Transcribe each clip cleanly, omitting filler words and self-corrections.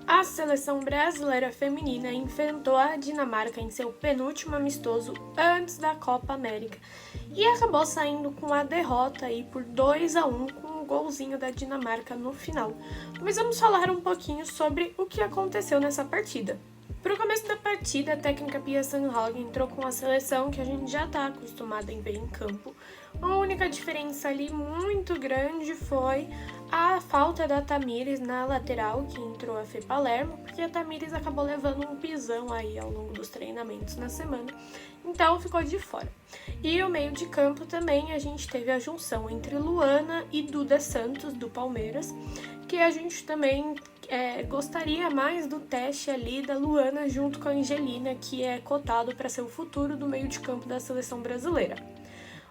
A seleção brasileira feminina enfrentou a Dinamarca em seu penúltimo amistoso antes da Copa América e acabou saindo com a derrota aí por 2-1 com um golzinho da Dinamarca no final. Mas vamos falar um pouquinho sobre o que aconteceu nessa partida. Para o começo da partida, a técnica Pia Sundhage entrou com a seleção que a gente já está acostumado em ver em campo. A única diferença ali muito grande foi a falta da Tamires na lateral, que entrou a Fê Palermo, porque a Tamires acabou levando um pisão aí ao longo dos treinamentos na semana, então ficou de fora. E o meio de campo também a gente teve a junção entre Luana e Duda Santos, do Palmeiras, que a gente também gostaria mais do teste ali da Luana junto com a Angelina, que é cotado para ser o futuro do meio de campo da seleção brasileira.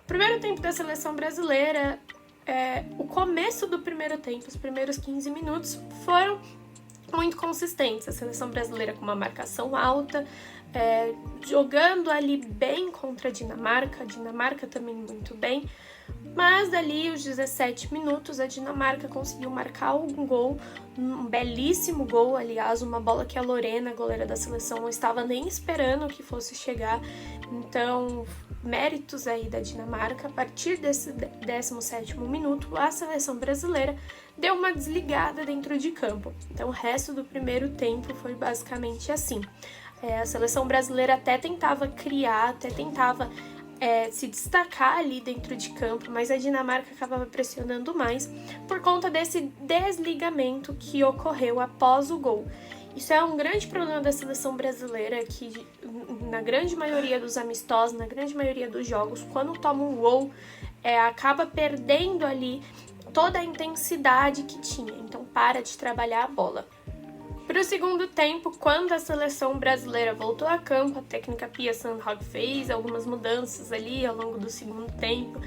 O primeiro tempo da seleção brasileira, o começo do primeiro tempo, os primeiros 15 minutos, foram muito consistentes. A seleção brasileira com uma marcação alta, jogando ali bem contra a Dinamarca também muito bem, mas dali os 17 minutos a Dinamarca conseguiu marcar um gol, um belíssimo gol, aliás, uma bola que a Lorena, goleira da seleção, não estava nem esperando que fosse chegar, então méritos aí da Dinamarca. A partir desse 17º minuto, a seleção brasileira deu uma desligada dentro de campo, então o resto do primeiro tempo foi basicamente assim. A seleção brasileira até tentava criar, até tentava se destacar ali dentro de campo, mas a Dinamarca acabava pressionando mais por conta desse desligamento que ocorreu após o gol. Isso é um grande problema da seleção brasileira, que na grande maioria dos amistosos, na grande maioria dos jogos, quando toma um gol, acaba perdendo ali toda a intensidade que tinha, então para de trabalhar a bola. Para o segundo tempo, quando a seleção brasileira voltou a campo, a técnica Pia Sundhage fez algumas mudanças ali ao longo do segundo tempo.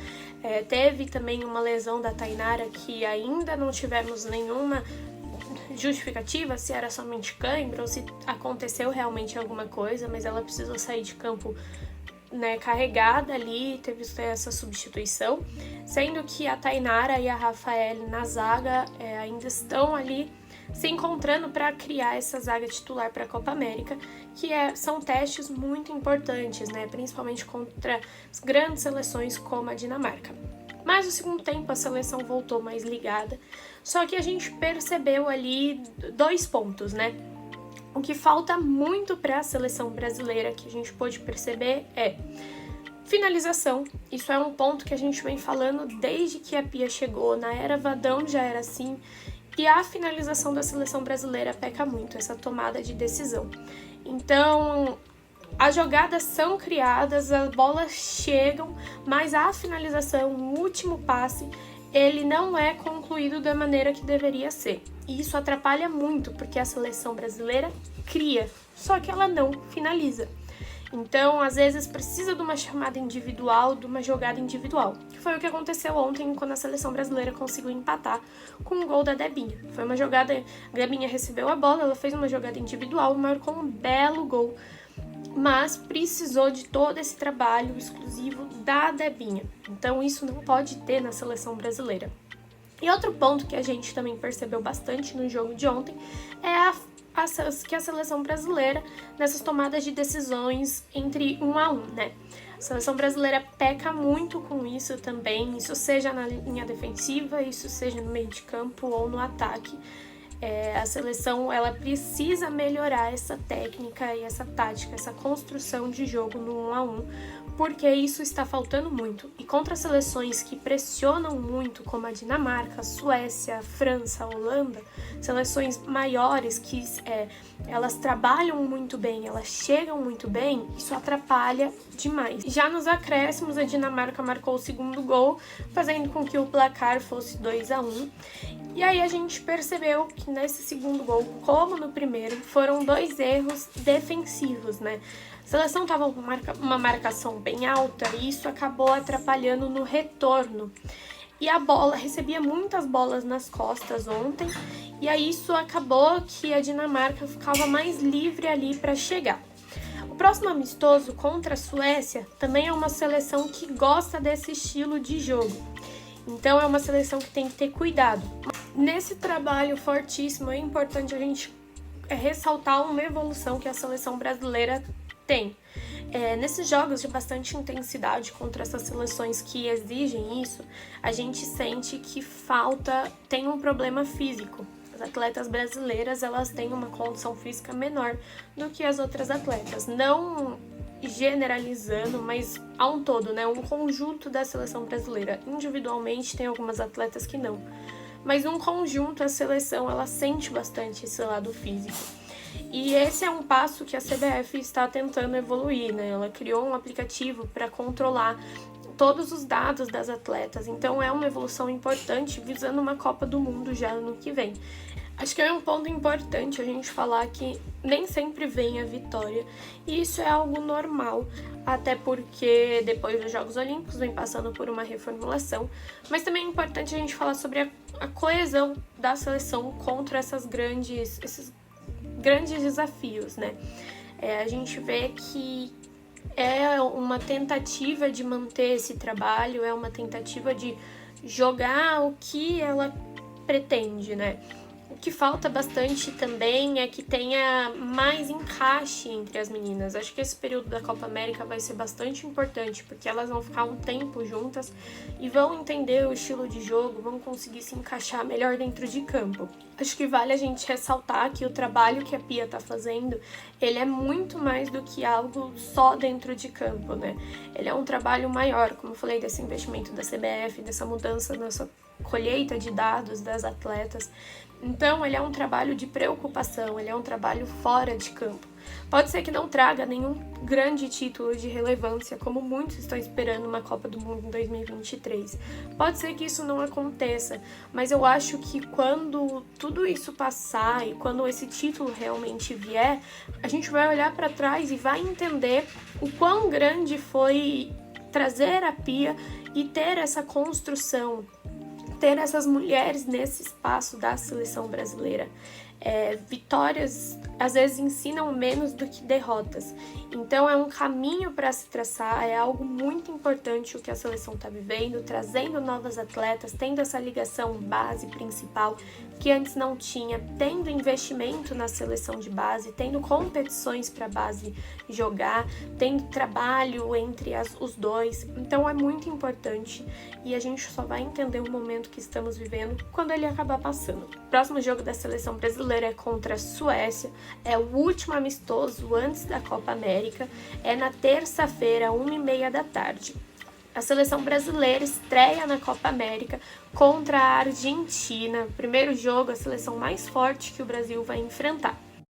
Teve também uma lesão da Tainara, que ainda não tivemos nenhuma justificativa, se era somente cãibra ou se aconteceu realmente alguma coisa, mas ela precisou sair de campo carregada ali, teve essa substituição, sendo que a Tainara e a Rafael na zaga ainda estão ali se encontrando para criar essa zaga titular para a Copa América, que são testes muito importantes, principalmente contra as grandes seleções como a Dinamarca. Mas no segundo tempo a seleção voltou mais ligada, só que a gente percebeu ali 2 pontos, O que falta muito para a seleção brasileira, que a gente pôde perceber, é finalização. Isso é um ponto que a gente vem falando desde que a Pia chegou. Na era Vadão já era assim, e a finalização da seleção brasileira peca muito, essa tomada de decisão. Então, as jogadas são criadas, as bolas chegam, mas a finalização, o último passe, ele não é concluído da maneira que deveria ser. E isso atrapalha muito, porque a seleção brasileira cria, só que ela não finaliza. Então, às vezes, precisa de uma chamada individual, de uma jogada individual, que foi o que aconteceu ontem, quando a seleção brasileira conseguiu empatar com o gol da Debinha. Foi uma jogada, a Debinha recebeu a bola, ela fez uma jogada individual, marcou um belo gol, mas precisou de todo esse trabalho exclusivo da Debinha. Então, isso não pode ter na seleção brasileira. E outro ponto que a gente também percebeu bastante no jogo de ontem é que a seleção brasileira, nessas tomadas de decisões entre 1 a 1, A seleção brasileira peca muito com isso também, isso seja na linha defensiva, isso seja no meio de campo ou no ataque. A seleção ela precisa melhorar essa técnica e essa tática, essa construção de jogo no 1 a 1, porque isso está faltando muito. E contra seleções que pressionam muito, como a Dinamarca, a Suécia, a França, a Holanda, seleções maiores que elas trabalham muito bem, elas chegam muito bem, isso atrapalha demais. Já nos acréscimos, a Dinamarca marcou o segundo gol, fazendo com que o placar fosse 2 a 1. E aí a gente percebeu que nesse segundo gol, como no primeiro, foram 2 erros defensivos, A seleção estava com uma marcação bem alta e isso acabou atrapalhando no retorno. E a bola, recebia muitas bolas nas costas ontem, e aí isso acabou que a Dinamarca ficava mais livre ali para chegar. O próximo amistoso contra a Suécia também é uma seleção que gosta desse estilo de jogo. Então é uma seleção que tem que ter cuidado. Nesse trabalho fortíssimo é importante a gente ressaltar uma evolução que a seleção brasileira tem. Nesses jogos de bastante intensidade contra essas seleções que exigem isso, a gente sente que tem um problema físico. As atletas brasileiras, elas têm uma condição física menor do que as outras atletas. Não generalizando, mas ao um todo, né? Um conjunto da seleção brasileira. Individualmente, tem algumas atletas que não. Mas um conjunto, a seleção, ela sente bastante esse lado físico. E esse é um passo que a CBF está tentando evoluir, né? Ela criou um aplicativo para controlar todos os dados das atletas. Então é uma evolução importante visando uma Copa do Mundo já no que vem. Acho que é um ponto importante a gente falar que nem sempre vem a vitória, e isso é algo normal, até porque depois dos Jogos Olímpicos vem passando por uma reformulação, mas também é importante a gente falar sobre a coesão da seleção contra esses grandes desafios, né? A gente vê que é uma tentativa de manter esse trabalho, é uma tentativa de jogar o que ela pretende, né? O que falta bastante também é que tenha mais encaixe entre as meninas. Acho que esse período da Copa América vai ser bastante importante, porque elas vão ficar um tempo juntas e vão entender o estilo de jogo, vão conseguir se encaixar melhor dentro de campo. Acho que vale a gente ressaltar que o trabalho que a Pia está fazendo, ele é muito mais do que algo só dentro de campo, né? Ele é um trabalho maior, como eu falei, desse investimento da CBF, dessa mudança nessa colheita de dados das atletas. Então, ele é um trabalho de preocupação, ele é um trabalho fora de campo. Pode ser que não traga nenhum grande título de relevância, como muitos estão esperando uma Copa do Mundo em 2023. Pode ser que isso não aconteça, mas eu acho que quando tudo isso passar e quando esse título realmente vier, a gente vai olhar para trás e vai entender o quão grande foi trazer a Pia e ter essa construção, ter essas mulheres nesse espaço da seleção brasileira. Vitórias às vezes ensinam menos do que derrotas, então é um caminho para se traçar, é algo muito importante o que a seleção está vivendo, trazendo novas atletas, tendo essa ligação base principal que antes não tinha, tendo investimento na seleção de base, tendo competições para a base jogar, tendo trabalho entre os dois. Então é muito importante e a gente só vai entender o momento que estamos vivendo quando ele acabar passando. O próximo jogo da seleção brasileira é contra a Suécia, é o último amistoso antes da Copa América, é na terça-feira, 1h30 da tarde. A seleção brasileira estreia na Copa América contra a Argentina. Primeiro jogo, a seleção mais forte que o Brasil vai enfrentar.